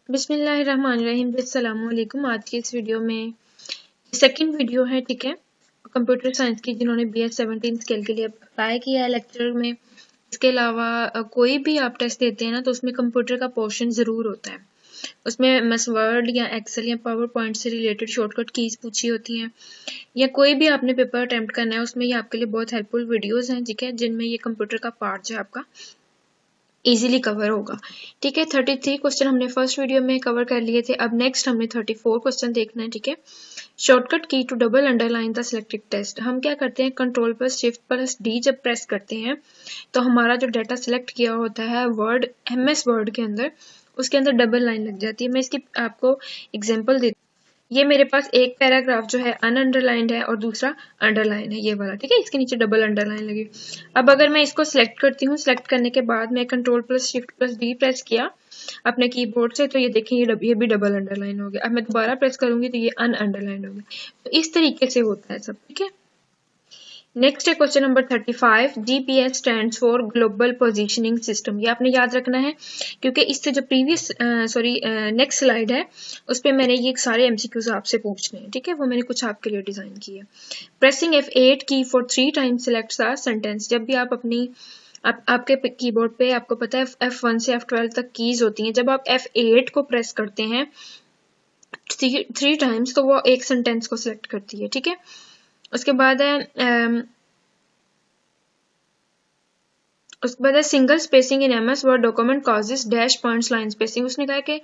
बिस्मिल्लाहिर्रहमानिर्रहीम। अस्सलामुअलैकुम। आज की इस वीडियो में सेकंड वीडियो है, ठीक है, कंप्यूटर साइंस की, जिन्होंने BS 17 स्केल के लिए अप्लाई किया है लेक्चर में। इसके अलावा कोई भी आप टेस्ट देते हैं ना, तो उसमें कंप्यूटर का पोर्शन ज़रूर होता है। उसमें एमएस वर्ड या एक्सेल या पावर पॉइंट से रिलेटेड शॉर्टकट कीज पूछी होती हैं, या कोई भी आपने पेपर अटेम्प्ट करना है, उसमें ये आपके लिए बहुत हेल्पफुल वीडियोज़ हैं, ठीक है, जिनमें ये कंप्यूटर का पार्ट जो है आपका इजीली कवर होगा। ठीक है, 33 क्वेश्चन हमने फर्स्ट वीडियो में कवर कर लिए थे। अब नेक्स्ट हमें 34 क्वेश्चन देखना है। ठीक है, shortcut key to double underline the selected text. हम क्या करते हैं, control plus shift plus D जब प्रेस करते हैं तो हमारा जो डाटा सिलेक्ट किया होता है वर्ड, MS वर्ड के अंदर, उसके अंदर डबल लाइन लग जाती है। मैं इसकी आपको एग्जाम्पल देती हूँ। ये मेरे पास एक पैराग्राफ जो है अनअंडरलाइंड है और दूसरा अंडरलाइन है, ये वाला, ठीक है, इसके नीचे डबल अंडरलाइन लगी। अब अगर मैं इसको सिलेक्ट करती हूँ, सिलेक्ट करने के बाद मैं control plus shift plus D press किया अपने कीबोर्ड से, तो ये देखें ये भी डबल अंडरलाइन हो गया। अब मैं दोबारा प्रेस करूंगी तो ये अनअंडरलाइन हो गया। तो इस तरीके से होता है सब, ठीक है। नेक्स्ट है question number 35। GPS stands for global positioning system. ये आपने याद रखना है, क्योंकि इससे जो प्रीवियस नेक्स्ट स्लाइड है उस पर मैंने ये सारे MCQs आपसे पूछने हैं, ठीक है, वो मैंने कुछ आपके लिए डिजाइन किए। प्रेसिंग F8 की for 3 times select the sentence. जब भी आप अपनी आपके कीबोर्ड पे आपको पता है F1 से F12 तक कीज होती हैं, जब आप F8 को प्रेस करते हैं 3 टाइम्स तो वो एक सेंटेंस को सिलेक्ट करती है, ठीक है। उसके बाद है सिंगल स्पेसिंग इन MS word document causes dash points line spacing. उसने कहा कि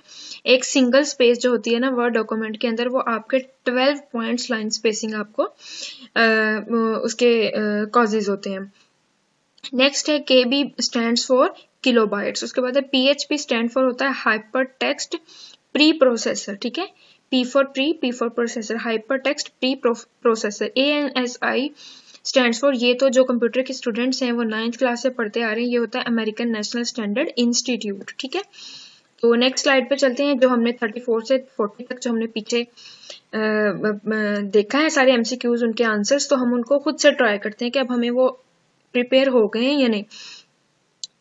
एक सिंगल स्पेस जो होती है ना वर्ड डॉक्यूमेंट के अंदर, वो आपके 12 पॉइंट्स लाइन स्पेसिंग आपको उसके कॉजेज होते हैं। नेक्स्ट है KB स्टैंड्स फॉर किलोबाइट्स। उसके बाद है PHP स्टैंड फॉर होता है हाइपर टेक्स्ट प्री प्रोसेसर, ठीक है, P for processor, hyper text pre processor. ANSI stands for, ये तो जो कंप्यूटर के स्टूडेंट्स हैं वो 9th क्लास से पढ़ते आ रहे हैं, ये होता है अमेरिकन नेशनल स्टैंडर्ड इंस्टीट्यूट, ठीक है। तो नेक्स्ट स्लाइड पे चलते हैं, जो हमने 34 से 40 तक जो हमने पीछे देखा है सारे MCQs, उनके आंसर्स, तो हम उनको खुद से ट्राई करते हैं कि अब हमें वो प्रिपेयर हो गए हैं या नहीं।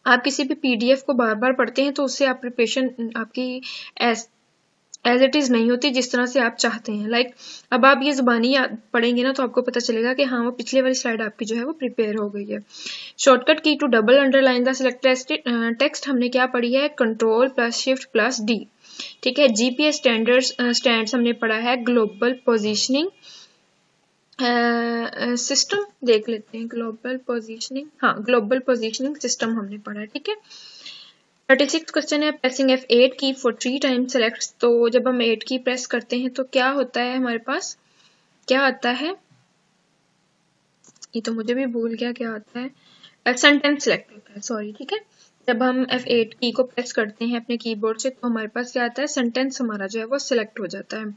आप किसी भी PDF को बार बार पढ़ते हैं तो उससे आप प्रिपरेशन आपकी एज इट इज नहीं होती जिस तरह से आप चाहते हैं। लाइक अब आप ये जुबानी पढ़ेंगे ना तो आपको पता चलेगा कि हाँ, वो पिछले वाली स्लाइड आपकी जो है वो प्रिपेयर हो गई है। Shortcut key to double underline the selected text हमने क्या पढ़ी है, control plus shift plus D, ठीक है। GPS स्टैंड्स हमने पढ़ा है ग्लोबल पोजिशनिंग सिस्टम, देख लेते हैं ग्लोबल पोजीशनिंग, हाँ, ग्लोबल पोजीशनिंग सिस्टम हमने पढ़ा है, ठीक है। 36 क्वेश्चन है, प्रेसिंग F8 की फॉर 3 टाइम्स सेलेक्ट। तो जब हम 8 की प्रेस करते हैं तो क्या होता है, हमारे पास क्या आता है, ये तो मुझे भी भूल गया क्या आता है, सेंटेंस सिलेक्ट होता है, सॉरी, ठीक है। जब हम F8 की को प्रेस करते हैं अपने कीबोर्ड से तो हमारे पास क्या आता है, सेंटेंस हमारा जो है वो सिलेक्ट हो जाता है।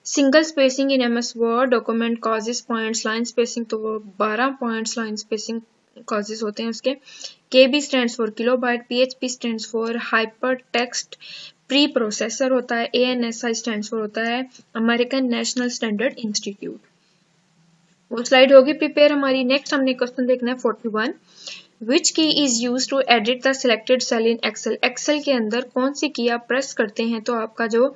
सिंगल स्पेसिंग इन MS word document causes points line spacing, तो वो 12 पॉइंट्स लाइन स्पेसिंग कॉजेस होते हैं उसके। KB stands for kilobyte, PHP stands for hypertext preprocessor होता है, ANSI स्टैंड्स फॉर होता है अमेरिकन नेशनल स्टैंडर्ड इंस्टीट्यूट। वो स्लाइड होगी प्रिपेयर हमारी। नेक्स्ट हमने क्वेश्चन देखना है 41। Which key is use to edit the selected cell in Excel. Excel के अंदर कौन सी की आप प्रेस करते हैं तो आपका जो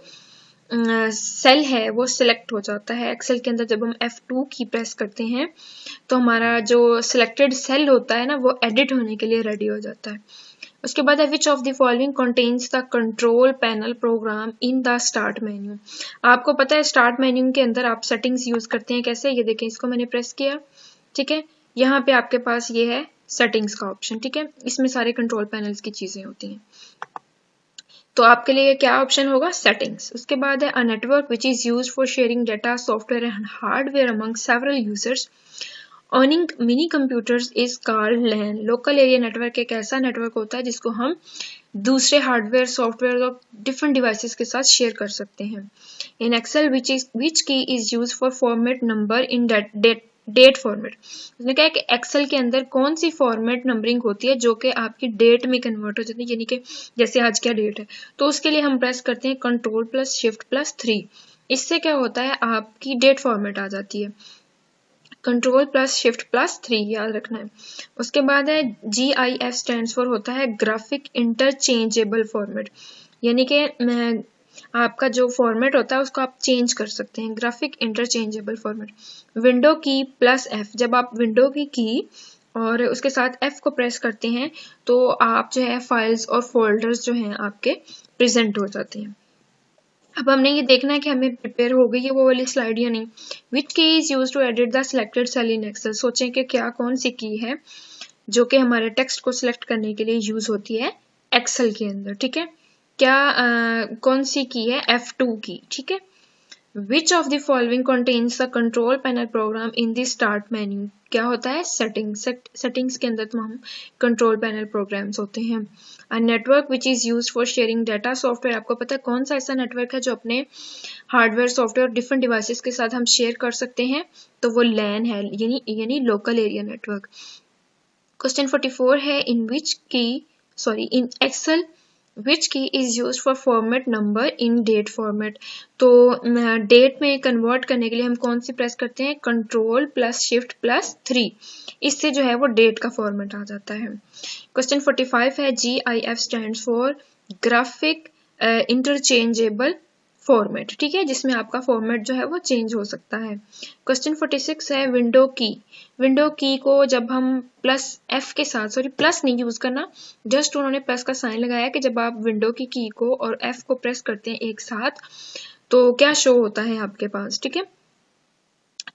सेल है वो सिलेक्ट हो जाता है। एक्सेल के अंदर जब हम F2 की प्रेस करते हैं तो हमारा जो सिलेक्टेड सेल होता है ना वो एडिट होने के लिए रेडी हो जाता है। उसके बाद है which of the following contains the control panel program in the start menu. आपको पता है स्टार्ट मेन्यू के अंदर आप सेटिंग्स यूज करते हैं कैसे, ये देखें, इसको मैंने प्रेस किया, ठीक है, यहाँ पे आपके पास ये है सेटिंग्स का ऑप्शन, ठीक है, इसमें सारे कंट्रोल पैनल्स की चीजें होती हैं। तो आपके लिए क्या ऑप्शन होगा, सेटिंग्स। उसके बाद है a network which is used for sharing data software and hardware among several users ऑनिंग mini computers is called LAN। Local area network एक ऐसा नेटवर्क होता है जिसको हम दूसरे हार्डवेयर सॉफ्टवेयर और डिफरेंट डिवाइसेस के साथ शेयर कर सकते हैं। इन Excel which key is use for format number in date format. उसने कहा कि एक्सेल के अंदर कौन सी फॉर्मेट नंबरिंग होती है जो कि आपकी डेट में कन्वर्ट हो जाती है, यानी कि जैसे आज क्या डेट है, तो उसके लिए हम प्रेस करते हैं कंट्रोल प्लस शिफ्ट प्लस 3। इससे क्या होता है, आपकी डेट फॉर्मेट आ जाती है, कंट्रोल प्लस शिफ्ट प्लस 3 याद रखना है। उसके बाद है GIF स्टैंड्स फॉर होता है ग्राफिक इंटरचेंजेबल फॉर्मेट। यानी कि आपका जो फॉर्मेट होता है उसको आप चेंज कर सकते हैं, ग्राफिक इंटरचेंजेबल फॉर्मेट। विंडो की प्लस एफ, जब आप विंडो की और उसके साथ एफ को प्रेस करते हैं तो आप जो है फाइल्स और फोल्डर्स जो हैं आपके प्रेजेंट हो जाते हैं। अब हमने ये देखना है कि हमें प्रिपेयर हो गई है वो वाली स्लाइड या नहीं। Which key is use to edit the selected cell in Excel, सोचें कि क्या कौन सी की है जो कि हमारे टेक्स्ट को सिलेक्ट करने के लिए यूज होती है एक्सेल के अंदर, ठीक है। क्या कौन सी की है, F2 की, ठीक है। Which of the following contains the control panel program in the start menu, क्या होता है, सेटिंग्स के अंदर तो हम कंट्रोल पैनल प्रोग्राम्स होते हैं। A network which is used for sharing data, software, आपको पता है कौन सा ऐसा नेटवर्क है जो अपने हार्डवेयर सॉफ्टवेयर डिफरेंट डिवाइसेस के साथ हम शेयर कर सकते हैं, तो वो लैन है, यानी लोकल एरिया नेटवर्क। क्वेश्चन 44 है इन Excel which key is use for format number in date format, तो डेट में कन्वर्ट करने के लिए हम कौन सी प्रेस करते हैं, कंट्रोल प्लस शिफ्ट प्लस 3, इससे जो है वो डेट का फॉर्मेट आ जाता है। क्वेश्चन 45 है GIF stands for graphic interchangeable format, ठीक है, जिसमें आपका फॉर्मेट जो है वो चेंज हो सकता है। क्वेश्चन 46 है विंडो की को जब हम प्लस एफ के साथ, सॉरी प्लस नहीं यूज करना, जस्ट उन्होंने प्लस का साइन लगाया कि जब आप विंडो की को और एफ को प्रेस करते हैं एक साथ तो क्या शो होता है आपके पास, ठीक है।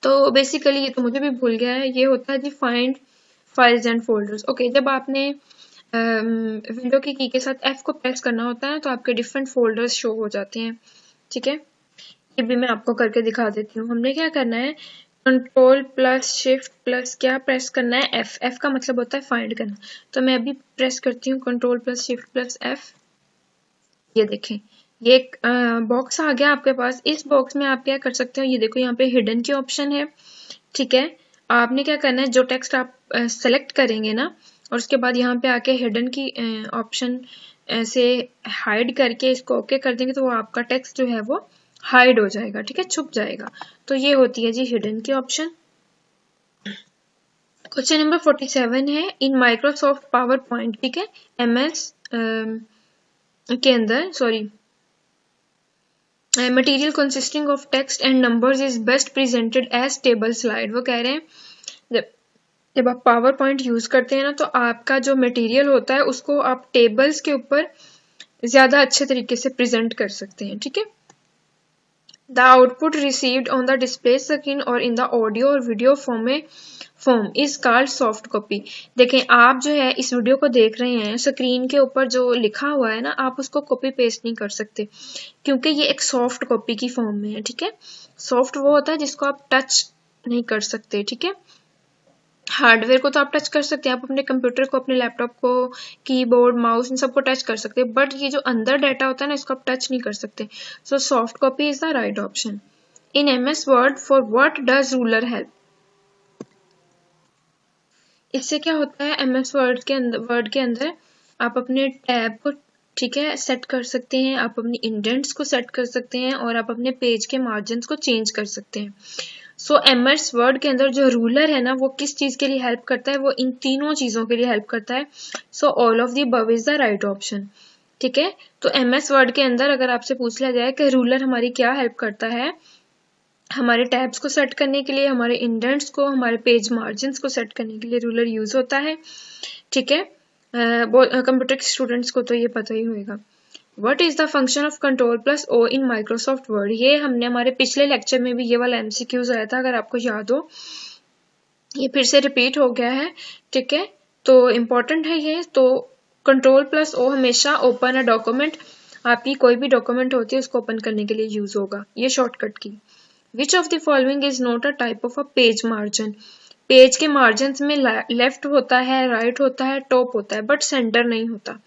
तो बेसिकली ये तो मुझे भी भूल गया है, ये होता है जी find files and folders. Okay, जब आपने विंडो की के साथ एफ को प्रेस करना होता है तो आपके डिफरेंट फोल्डर्स शो हो जाते हैं, ठीक है। ये भी मैं आपको करके दिखा देती हूँ। हमने क्या करना है, कंट्रोल प्लस शिफ्ट प्लस क्या प्रेस करना है, एफ का मतलब होता है फाइंड करना। तो मैं अभी प्रेस करती हूँ control plus shift plus F, ये देखें ये एक बॉक्स आ गया आपके पास। इस बॉक्स में आप क्या कर सकते हो, ये देखो यहाँ पे हिडन की ऑप्शन है, ठीक है। आपने क्या करना है, जो टेक्स्ट आप सेलेक्ट करेंगे ना और उसके बाद यहाँ पे आके हिडन की ऑप्शन से हाइड करके इसको ओके कर देंगे तो वो आपका टेक्स्ट जो है वो हाइड हो जाएगा, ठीक है, छुप जाएगा। तो ये होती है जी हिडन की ऑप्शन। क्वेश्चन नंबर 47 है इन माइक्रोसॉफ्ट पावर पॉइंट, ठीक है, MS के अंदर, sorry, material consisting of text and numbers is best presented as table slide. वो कह रहे हैं जब आप पावर पॉइंट यूज करते हैं ना तो आपका जो मटेरियल होता है उसको आप टेबल्स के ऊपर ज्यादा अच्छे तरीके से प्रेजेंट कर सकते हैं, ठीक है। The output received on the display screen और इन द ऑडियो और video form is called soft copy. देखें आप जो है इस वीडियो को देख रहे हैं, स्क्रीन के ऊपर जो लिखा हुआ है ना आप उसको कॉपी पेस्ट नहीं कर सकते क्योंकि ये एक सॉफ्ट कॉपी की फॉर्म में है, ठीक है। सॉफ्ट वो होता है जिसको आप टच नहीं कर सकते, ठीक है। हार्डवेयर को तो आप टच कर सकते हैं, आप अपने कंप्यूटर को, अपने लैपटॉप को, कीबोर्ड, माउस, इन सबको टच कर सकते हैं, बट ये जो अंदर डाटा होता है ना इसको आप टच नहीं कर सकते। So soft copy is the right option. In MS word for what does ruler help, इससे क्या होता है, MS वर्ड के अंदर आप अपने टैब को, ठीक है, सेट कर सकते हैं, आप अपनी इंडेंट्स को सेट कर सकते हैं और आप अपने पेज के मार्जिन्स को चेंज कर सकते हैं। सो MS वर्ड के अंदर जो रूलर है ना वो किस चीज के लिए हेल्प करता है, वो इन तीनों चीजों के लिए हेल्प करता है। सो all of the above is the right option, ठीक है। तो MS वर्ड के अंदर अगर आपसे पूछ लिया जाए कि रूलर हमारी क्या हेल्प करता है, हमारे टैब्स को सेट करने के लिए, हमारे इंडेंट्स को, हमारे पेज मार्जिन्स को सेट करने के लिए रूलर यूज होता है, ठीक है। कंप्यूटर के स्टूडेंट्स को तो ये पता ही होगा। What is the function of control plus O in Microsoft Word, ये हमने हमारे पिछले लेक्चर में भी ये वाला MCQs आया था, अगर आपको याद हो, ये फिर से रिपीट हो गया है, ठीक है, तो इम्पोर्टेंट है ये। तो कंट्रोल प्लस O हमेशा ओपन अ डॉक्यूमेंट, आपकी कोई भी डॉक्यूमेंट होती है उसको ओपन करने के लिए यूज होगा, ये शॉर्टकट की। Which of the following is not a type of a page margin, page के मार्जिन में लेफ्ट होता है, राइट होता है, टॉप होता है, बट सेंटर नहीं होता।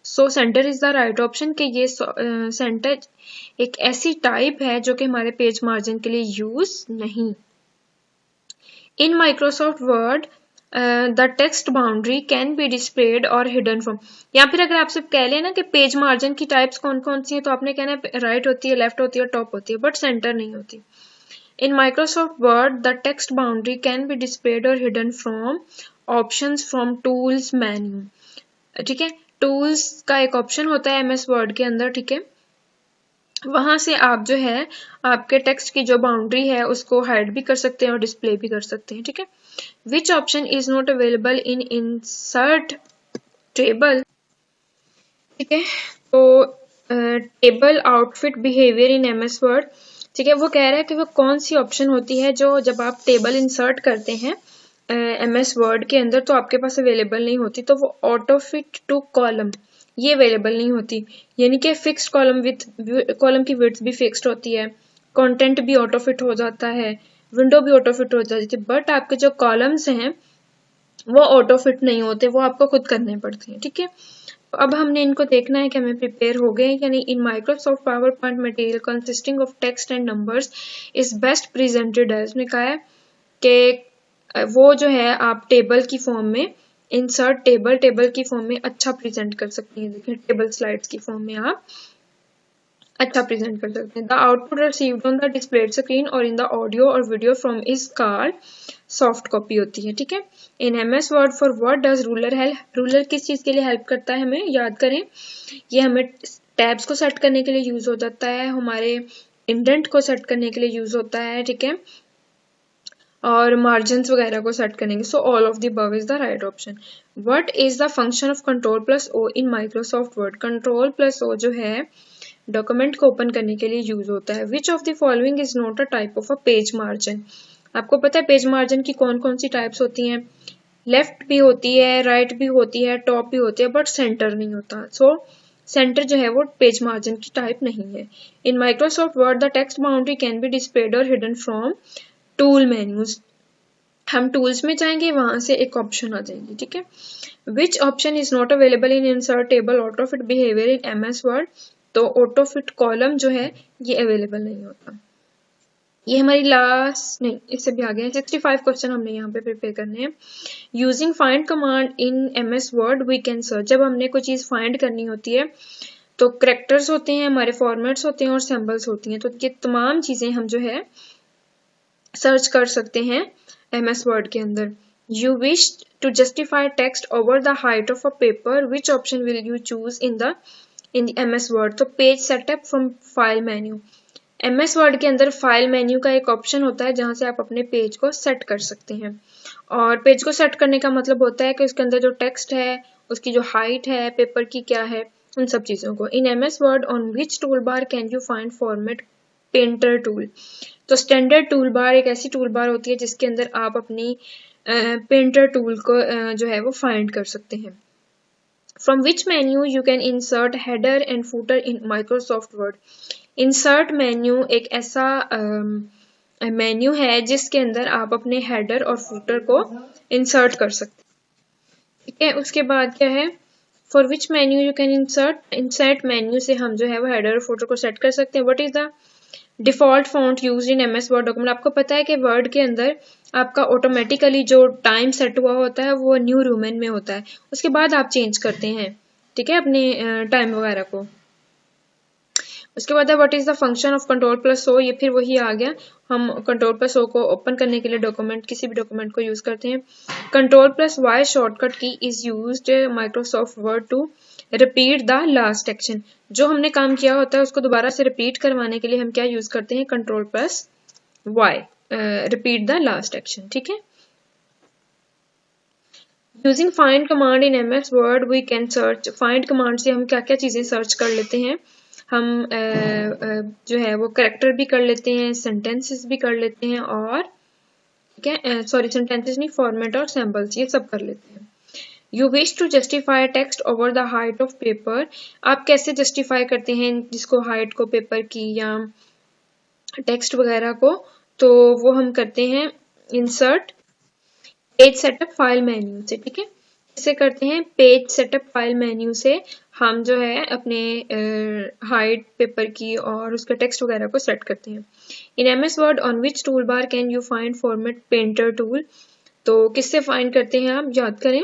So centre is the right option कि ये सेंटर एक ऐसी टाइप है जो कि हमारे पेज मार्जिन के लिए यूज नहीं। इन Microsoft word the text boundary can be displayed और हिडन फ्रॉम, या फिर अगर आपसे कह लें ना कि पेज मार्जिन की टाइप्स कौन कौन सी है तो आपने कहना है राइट होती है, लेफ्ट होती है, टॉप होती है, बट सेंटर नहीं होती। In Microsoft Word, the text boundary can be displayed or hidden from options from tools menu, ठीक है। टूल्स का एक ऑप्शन होता है MS वर्ड के अंदर, ठीक है। वहां से आप जो है आपके टेक्स्ट की जो बाउंड्री है उसको हाइड भी कर सकते हैं और डिस्प्ले भी कर सकते हैं, ठीक है। Which option is not available in insert table, ठीक है। तो table outfit behaviour in MS word, ठीक है। वो कह रहा है कि वो कौन सी ऑप्शन होती है जो जब आप टेबल इंसर्ट करते हैं MS वर्ड के अंदर तो आपके पास अवेलेबल नहीं होती। तो वो ऑटो फिट टू कॉलम, ये अवेलेबल नहीं होती, यानी कि फिक्स्ड कॉलम विथ कॉलम की विड्थ भी फिक्स्ड होती है, कंटेंट भी ऑटो फिट हो जाता है, विंडो भी ऑटो फिट हो जाती है, बट आपके जो कॉलम्स हैं वो ऑटो फिट नहीं होते, वो आपको खुद करने पड़ते हैं, ठीक है। तो अब हमने इनको देखना है कि हमें प्रिपेयर हो गए, यानी in Microsoft power point material consisting of text and numbers is best presented है। उसने कहा है कि वो जो है आप टेबल की फॉर्म में, इंसर्ट टेबल की फॉर्म में अच्छा प्रेजेंट कर सकते हैं। देखिए टेबल स्लाइड्स की फॉर्म में आप अच्छा प्रेजेंट कर सकते हैं। The output received on the displayed screen और इन द ऑडियो और video from is called soft copy होती है, ठीक है। इन MS word for what does ruler help, ruler किस चीज के लिए हेल्प करता है हमें याद करें, ये हमें टैब्स को सेट करने के लिए यूज हो जाता है, हमारे इंडेंट को सेट करने के लिए यूज होता है, ठीक है, और मार्जिन्स वगैरह को सेट करेंगे। So all of the above is the right option. What is the function of control plus O in Microsoft Word, control plus O जो है डॉक्यूमेंट को ओपन करने के लिए यूज होता है। Which of the following is not a type of a page margin, आपको पता है पेज मार्जिन की कौन कौन सी टाइप्स होती हैं, लेफ्ट भी होती है, राइट भी होती है, टॉप भी होती है, बट सेंटर नहीं होता। सो सेंटर जो है वो पेज मार्जिन की टाइप नहीं है। इन Microsoft word the text boundary can be displayed और हिडन फ्रॉम टूल मेन्यूज, हम टूल्स में जाएंगे वहां से एक ऑप्शन आ जाएगी, ठीक है। Which option is not available in insert table auto fit behaviour in MS word, तो ऑटो फिट कॉलम जो है ये अवेलेबल नहीं होता। ये हमारी लास्ट नहीं, इससे भी आगे 65 क्वेश्चन हमने यहाँ पे प्रिपेयर करने हैं। Using find command in MS Word we can search, जब हमने कोई चीज फाइंड करनी होती है तो करेक्टर्स होते हैं, हमारे फॉर्मेट्स होते हैं और सिंबल्स होती हैं, तो ये तमाम चीजें हम जो है सर्च कर सकते हैं MS वर्ड के अंदर। You wish to justify text over the height of a paper, which option will you choose in the MS word, तो page setup from file menu, MS word के अंदर फाइल मेन्यू का एक option होता है जहां से आप अपने पेज को सेट कर सकते हैं। और पेज को सेट करने का मतलब होता है कि उसके अंदर जो टेक्स्ट है उसकी जो हाइट है, पेपर की क्या है, उन सब चीजों को। इन MS word on which tool bar can you find format painter tool, तो स्टैंडर्ड टूल बार एक ऐसी टूल बार होती है जिसके अंदर आप अपनी पेंटर टूल को जो है वो फाइंड कर सकते हैं। From which menu you can insert header and footer in Microsoft word, insert menu एक ऐसा मेन्यू है जिसके अंदर आप अपने हेडर और फूटर को इंसर्ट कर सकते हैं, ठीक है। उसके बाद क्या है, for which menu you can insert menu से हम जो है वो हेडर और फूटर को सेट कर सकते हैं। What is the default font used in MS word document, आपको पता है कि वर्ड के अंदर आपका ऑटोमेटिकली जो टाइम सेट हुआ होता है वो न्यू रोमन में होता है, उसके बाद आप चेंज करते हैं, ठीक है, अपने टाइम वगैरह को। उसके बाद है what is the function of control plus O, ये फिर वही आ गया, हम कंट्रोल प्लस ओ को ओपन करने के लिए डॉक्यूमेंट किसी भी डॉक्यूमेंट को यूज करते हैं। Control plus Y shortcut key is used Microsoft Word to repeat the last action, जो हमने काम किया होता है उसको दोबारा से रिपीट करवाने के लिए हम क्या यूज करते हैं, control plus Y, repeat the last action, ठीक है। Using find command in MS Word we can search, find command से हम क्या क्या चीजें सर्च कर लेते हैं, हम जो है वो करेक्टर भी कर लेते हैं, सेंटेंसेस भी कर लेते हैं, और ठीक है सॉरी सेंटेंसेस नहीं, फॉर्मेट और सैम्पल्स ये सब कर लेते हैं। You wish to justify text over the height of paper, आप कैसे जस्टिफाई करते हैं जिसको हाइट को पेपर की या टेक्स्ट वगैरह को, तो वो हम करते हैं insert page setup file menu से, ठीक है। इसे करते हैं पेज सेटअप फाइल मेन्यू से हम जो है अपने हाइट पेपर की और उसके टेक्स्ट वगैरह को सेट करते हैं। इन MS word on which tool bar can you find format painter tool, तो किससे फाइंड करते हैं आप याद करें,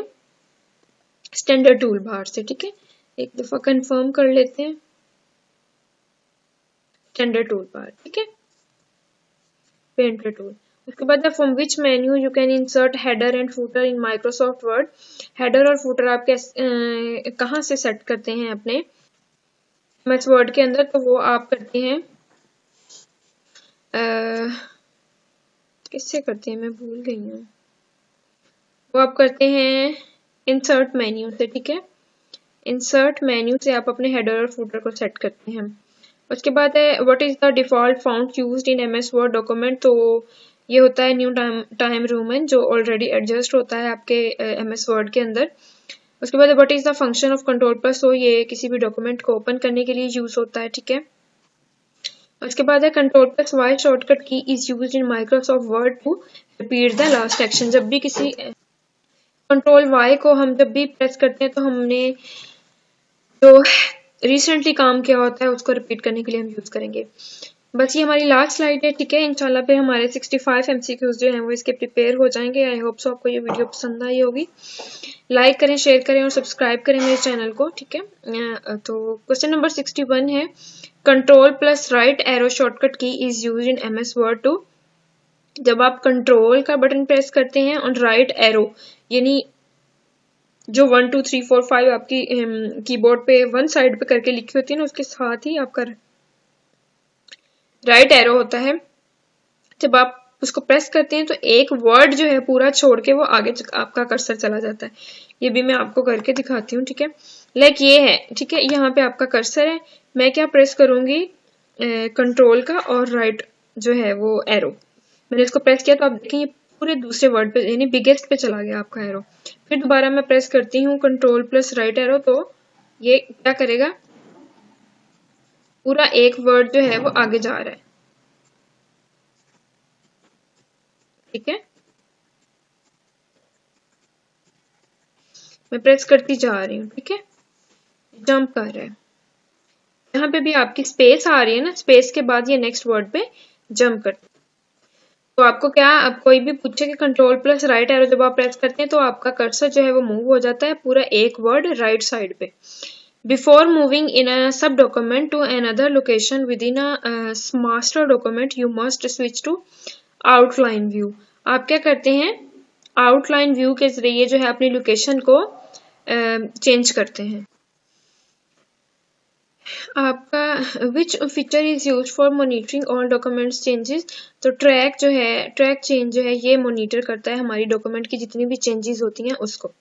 स्टैंडर्ड टूल बार से, ठीक है। एक दफा कंफर्म कर लेते हैं, स्टैंडर्ड टूल बार, ठीक है, पेंटर टूल। उसके बाद है from which menu you can insert header and footer in Microsoft word. Header और फूटर आप कैसे कहाँ से सेट करते हैं अपने एमएस वर्ड के अंदर, तो वो आप करते हैं किससे करते हैं मैं भूल गई हूँ, वो आप करते हैं इंसर्ट मेन्यू से। ठीक है, इंसर्ट मेन्यू से आप अपने हेडर और फूटर को सेट करते हैं। उसके बाद है what is the default font used in MS word document, तो ये होता है न्यू टाइम रोमन जो ऑलरेडी एडजस्ट होता है आपके एमएस वर्ड के अंदर। उसके बाद what is the function of control plus, तो ये किसी भी डॉक्यूमेंट को ओपन करने के लिए यूज होता है। ठीक है, उसके बाद है control plus Y shortcut key is used in Microsoft Word to repeat the last action. जब भी किसी कंट्रोल वाई को हम जब भी प्रेस करते हैं तो हमने जो रिसेंटली काम किया होता है उसको रिपीट करने के लिए हम यूज करेंगे। बस ये हमारी लास्ट स्लाइड है। ठीक है, इंशाल्लाह पे हमारे 65 एमसीक्यूज जो हैं वो इसके प्रिपेयर हो जाएंगे। आई होप सो आपको ये वीडियो पसंद आई होगी। लाइक करें, शेयर करें और सब्सक्राइब करें मेरे चैनल को। ठीक है, तो क्वेश्चन नंबर 61 है control plus right arrow shortcut key is use in MS word to. जब आप कंट्रोल का बटन प्रेस करते हैं और राइट एरो यानी जो 1 2 3 4 5 आपकी कीबोर्ड पे वन साइड पे करके लिखी होती है ना, उसके साथ ही आपका राइट एरो होता है। जब आप उसको प्रेस करते हैं तो एक वर्ड जो है पूरा छोड़ के वो आगे आपका कर्सर चला जाता है। ये भी मैं आपको करके दिखाती हूँ। ठीक है, लाइक ये है। ठीक है, यहाँ पे आपका कर्सर है, मैं क्या प्रेस करूंगी कंट्रोल का और राइट जो है वो एरो, मैंने इसको प्रेस किया तो आप देखें ये पूरे दूसरे वर्ड पे यानी बिगेस्ट पे चला गया आपका एरो। फिर दोबारा मैं प्रेस करती हूँ कंट्रोल प्लस राइट एरो, तो ये क्या करेगा, पूरा एक वर्ड जो है वो आगे जा रहा है। ठीक है, मैं प्रेस करती जा रही हूँ। ठीक है, जंप कर रहा है, यहाँ पे भी आपकी स्पेस आ रही है ना, स्पेस के बाद ये नेक्स्ट वर्ड पे जंप करते हैं। तो आपको क्या, अब कोई भी पूछे कि कंट्रोल प्लस राइट एरो जब आप प्रेस करते हैं तो आपका कर्सर जो है वो मूव हो जाता है पूरा एक वर्ड राइट साइड पे। Before moving in a subdocument to another location within a master document, you must switch to outline view. आप क्या करते हैं, outline view के जरिए जो है अपनी लोकेशन को चेंज करते हैं। आपका which feature is use for monitoring all documents changes, तो ट्रैक जो है, ट्रैक चेंज जो है ये मॉनिटर करता है हमारी डॉक्यूमेंट की जितनी भी चेंजेस होती हैं उसको।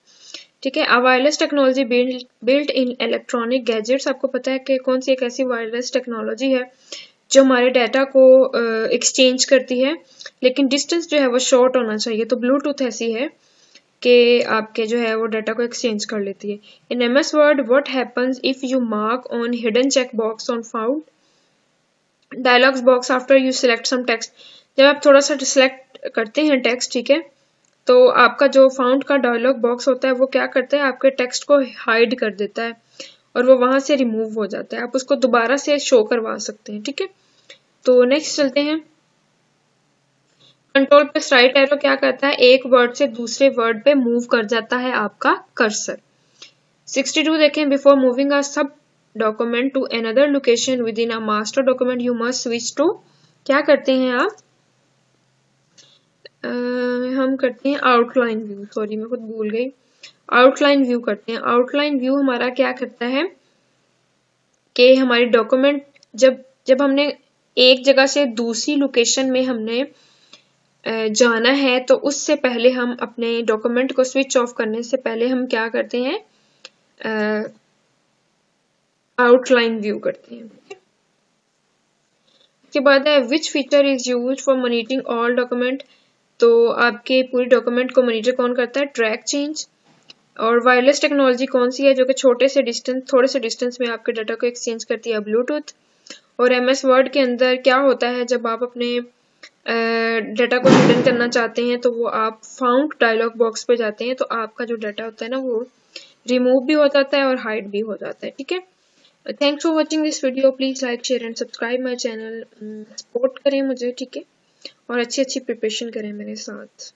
ठीक है, wireless technology built in electronic gadgets, आपको पता है कि कौन सी एक ऐसी वायरलेस टेक्नोलॉजी है जो हमारे डाटा को एक्सचेंज करती है, लेकिन डिस्टेंस जो है वो शॉर्ट होना चाहिए। तो ब्लूटूथ ऐसी है कि आपके जो है वो डाटा को एक्सचेंज कर लेती है। In MS Word what happens if you mark on hidden check box on found dialogs box after you select some text, जब आप थोड़ा सा सिलेक्ट करते हैं टेक्स्ट, ठीक है, तो आपका जो फाउंड का डायलॉग बॉक्स होता है वो क्या करता है, आपके टेक्स्ट को हाइड कर देता है और वो वहां से रिमूव हो जाता है। आप उसको दोबारा से शो करवा सकते हैं। ठीक है, तो नेक्स्ट चलते हैं। कंट्रोल प्लस राइट एरो क्या करता है, एक वर्ड से दूसरे वर्ड पे मूव कर जाता है आपका कर्सर। 62 देखें, before moving a sub document to another location within a master document you must switch to, क्या करते हैं आप, हम करते हैं आउटलाइन व्यू, सॉरी मैं खुद भूल गई, आउटलाइन व्यू करते हैं। आउटलाइन व्यू हमारा क्या करता है कि हमारी डॉक्यूमेंट जब हमने एक जगह से दूसरी लोकेशन में हमने जाना है तो उससे पहले हम अपने डॉक्यूमेंट को स्विच ऑफ करने से पहले हम क्या करते हैं, आउटलाइन व्यू करते हैं। उसके बाद है which feature is used for monitoring all document, तो आपके पूरी डॉक्यूमेंट को मॉनिटर कौन करता है, ट्रैक चेंज। और वायरलेस टेक्नोलॉजी कौन सी है जो कि थोड़े से डिस्टेंस में आपके डाटा को एक्सचेंज करती है, ब्लूटूथ। और एमएस वर्ड के अंदर क्या होता है, जब आप अपने डाटा को हिडन करना चाहते हैं तो वो आप फाउंड डायलॉग बॉक्स पे जाते हैं तो आपका जो डाटा होता है ना वो रिमूव भी हो जाता है और हाइड भी हो जाता है। ठीक है, thanks for watching this video, please like share and subscribe my channel, support करें मुझे। ठीक है, और अच्छी प्रिपरेशन करें मेरे साथ।